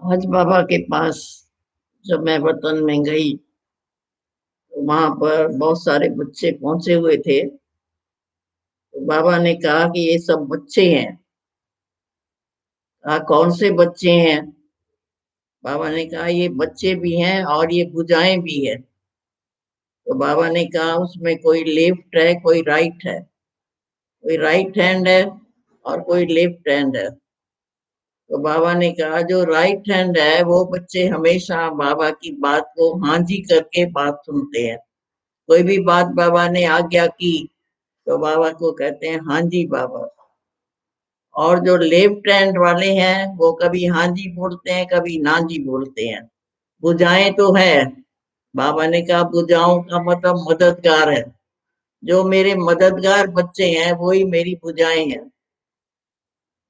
आज बाबा के पास जब मैं वतन में गई तो वहां पर बहुत सारे बच्चे पहुंचे हुए थे। तो बाबा ने कहा कि ये सब बच्चे हैं। कहा कौन से बच्चे हैं? बाबा ने कहा ये बच्चे भी हैं और ये भुजाएं भी है। तो बाबा ने कहा उसमें कोई लेफ्ट है कोई राइट है, कोई राइट हैंड है और कोई लेफ्ट हैंड है। तो बाबा ने कहा जो राइट हैंड है वो बच्चे हमेशा बाबा की बात को हाँ जी करके बात सुनते हैं। कोई भी बात बाबा ने आज्ञा की तो बाबा को कहते हैं हाँ जी बाबा। और जो लेफ्ट हैंड वाले हैं वो कभी हाँ जी बोलते हैं कभी ना जी बोलते हैं। बुझाएं तो है। बाबा ने कहा बुझाओं का मतलब मददगार है। जो मेरे मददगार बच्चे हैं वही मेरी बुझाएं हैं।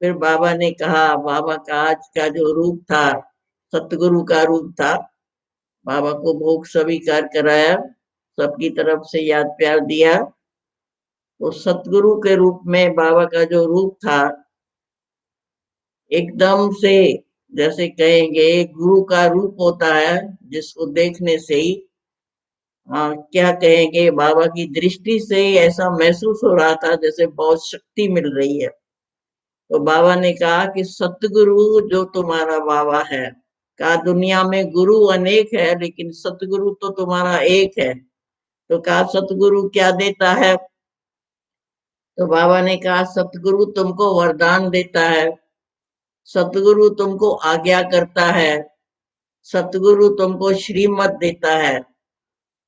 फिर बाबा ने कहा, बाबा का आज का जो रूप था सतगुरु का रूप था। बाबा को भोग स्वीकार कराया, सबकी तरफ से याद प्यार दिया। तो सतगुरु के रूप में बाबा का जो रूप था एकदम से, जैसे कहेंगे गुरु का रूप होता है जिसको देखने से ही क्या कहेंगे, बाबा की दृष्टि से ही ऐसा महसूस हो रहा था जैसे बहुत शक्ति मिल रही है। तो बाबा ने कहा कि सतगुरु जो तुम्हारा बाबा है, कहा दुनिया में गुरु अनेक है लेकिन सतगुरु तो तुम्हारा एक है। तो कहा सतगुरु क्या देता है? तो बाबा ने कहा सतगुरु तुमको वरदान देता है, सतगुरु तुमको आज्ञा करता है, सतगुरु तुमको श्रीमत देता है।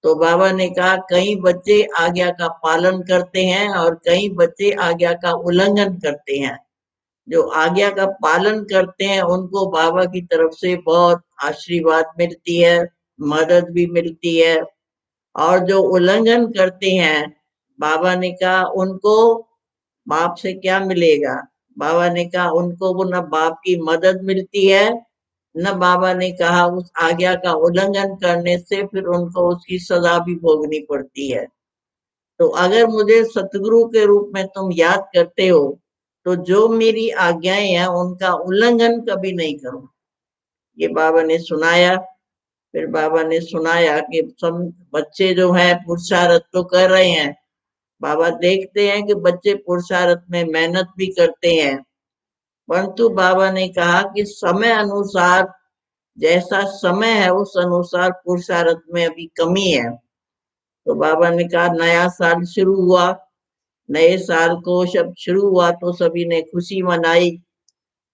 तो बाबा ने कहा कई बच्चे आज्ञा का पालन करते हैं और कई बच्चे आज्ञा का उल्लंघन करते हैं। जो आज्ञा का पालन करते हैं उनको बाबा की तरफ से बहुत आशीर्वाद मिलती है, मदद भी मिलती है। और जो उल्लंघन करते हैं, बाबा ने कहा उनको बाप से क्या मिलेगा? बाबा ने कहा उनको वो न बाप की मदद मिलती है, न बाबा ने कहा उस आज्ञा का उल्लंघन करने से फिर उनको उसकी सजा भी भोगनी पड़ती है। तो अगर मुझे सतगुरु के रूप में तुम याद करते हो तो जो मेरी आज्ञाएं हैं उनका उल्लंघन कभी नहीं करो। ये बाबा ने सुनाया। फिर बाबा ने सुनाया कि सब बच्चे जो हैं पुरुषार्थ तो कर रहे हैं। बाबा देखते हैं कि बच्चे पुरुषार्थ में मेहनत भी करते हैं, परंतु बाबा ने कहा कि समय अनुसार, जैसा समय है उस अनुसार पुरुषार्थ में अभी कमी है। तो बाबा ने कहा नया साल शुरू हुआ, नए साल को जब शुरू हुआ तो सभी ने खुशी मनाई।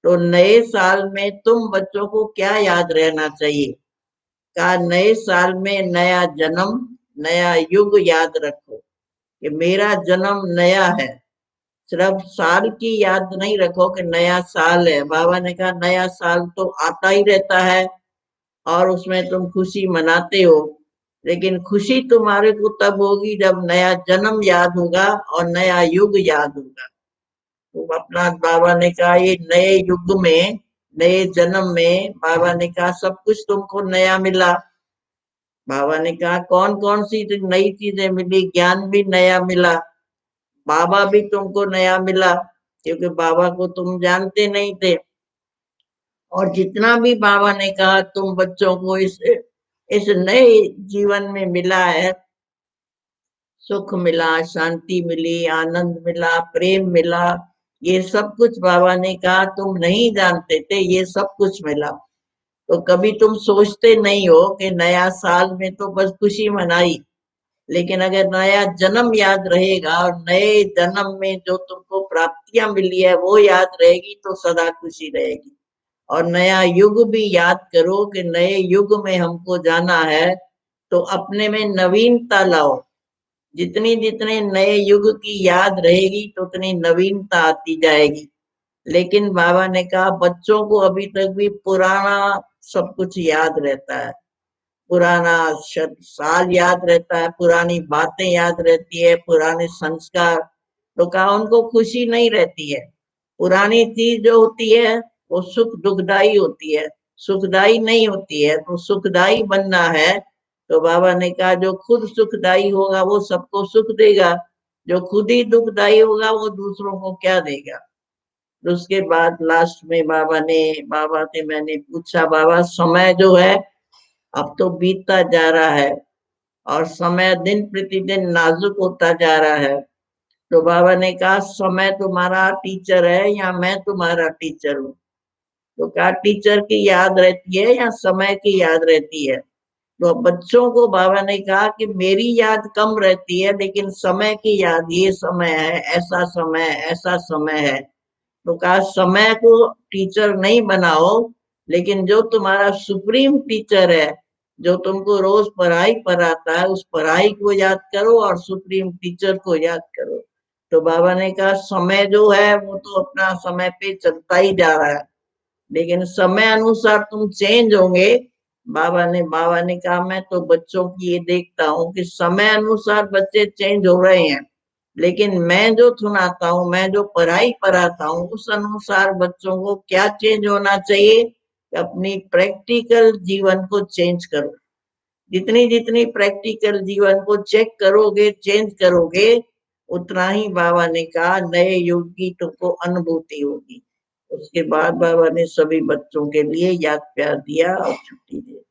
तो नए साल में तुम बच्चों को क्या याद रहना चाहिए? कहा नए साल में नया जन्म, नया युग याद रखो कि मेरा जन्म नया है। सिर्फ साल की याद नहीं रखो कि नया साल है। बाबा ने कहा नया साल तो आता ही रहता है और उसमें तुम खुशी मनाते हो, लेकिन खुशी तुम्हारे को तब होगी जब नया जन्म याद होगा और नया युग याद होगा। तो अपना बाबा ने कहा ये नए युग में, नए जन्म में बाबा ने कहा सब कुछ तुमको नया मिला। बाबा ने कहा कौन कौन सी नई चीजें मिली? ज्ञान भी नया मिला, बाबा भी तुमको नया मिला, क्योंकि बाबा को तुम जानते नहीं थे। और जितना भी बाबा ने कहा तुम बच्चों को इस नए जीवन में मिला है, सुख मिला, शांति मिली, आनंद मिला, प्रेम मिला, ये सब कुछ बाबा ने कहा तुम नहीं जानते थे, ये सब कुछ मिला। तो कभी तुम सोचते नहीं हो कि नया साल में तो बस खुशी मनाई, लेकिन अगर नया जन्म याद रहेगा और नए जन्म में जो तुमको प्राप्तियां मिली है वो याद रहेगी तो सदा खुशी रहेगी। और नया युग भी याद करो कि नए युग में हमको जाना है, तो अपने में नवीनता लाओ। जितनी जितने नए युग की याद रहेगी तो उतनी नवीनता आती जाएगी। लेकिन बाबा ने कहा बच्चों को अभी तक भी पुराना सब कुछ याद रहता है, पुराना साल याद रहता है, पुरानी बातें याद रहती है, पुराने संस्कार। तो कहा उनको खुशी नहीं रहती है। पुरानी चीज जो होती है वो सुख दुखदाई होती है, सुखदाई नहीं होती है। तो सुखदाई बनना है तो बाबा ने कहा जो खुद सुखदाई होगा वो सबको सुख देगा, जो खुद ही दुखदाई होगा वो दूसरों को क्या देगा? तो उसके बाद लास्ट में बाबा से मैंने पूछा, बाबा समय जो है अब तो बीतता जा रहा है और समय दिन प्रतिदिन नाजुक होता जा रहा है। तो बाबा ने कहा समय तुम्हारा टीचर है या मैं तुम्हारा टीचर हूँ? तो कहा टीचर की याद रहती है या समय की याद रहती है? तो बच्चों को बाबा ने कहा कि मेरी याद कम रहती है लेकिन समय की याद, ये समय है, ऐसा समय है। तो कहा समय को टीचर नहीं बनाओ, लेकिन जो तुम्हारा सुप्रीम टीचर है, जो तुमको रोज पढ़ाई पढ़ाता है, उस पढ़ाई को याद करो और सुप्रीम टीचर को याद करो। तो बाबा ने कहा समय जो है वो तो अपना समय पे चलता ही जा रहा है, लेकिन समय अनुसार तुम चेंज होंगे। बाबा ने कहा मैं तो बच्चों की ये देखता हूँ कि समय अनुसार बच्चे चेंज हो रहे हैं, लेकिन मैं जो सुनाता हूँ, मैं जो पढ़ाई पढ़ाता हूँ, उस अनुसार बच्चों को क्या चेंज होना चाहिए कि अपनी प्रैक्टिकल जीवन को चेंज करो। जितनी जितनी प्रैक्टिकल जीवन को चेक करोगे, चेंज करोगे, उतना ही बाबा ने कहा नए युग की तुमको अनुभूति होगी। उसके बाद बाबा ने सभी बच्चों के लिए याद प्यार दिया और छुट्टी दी।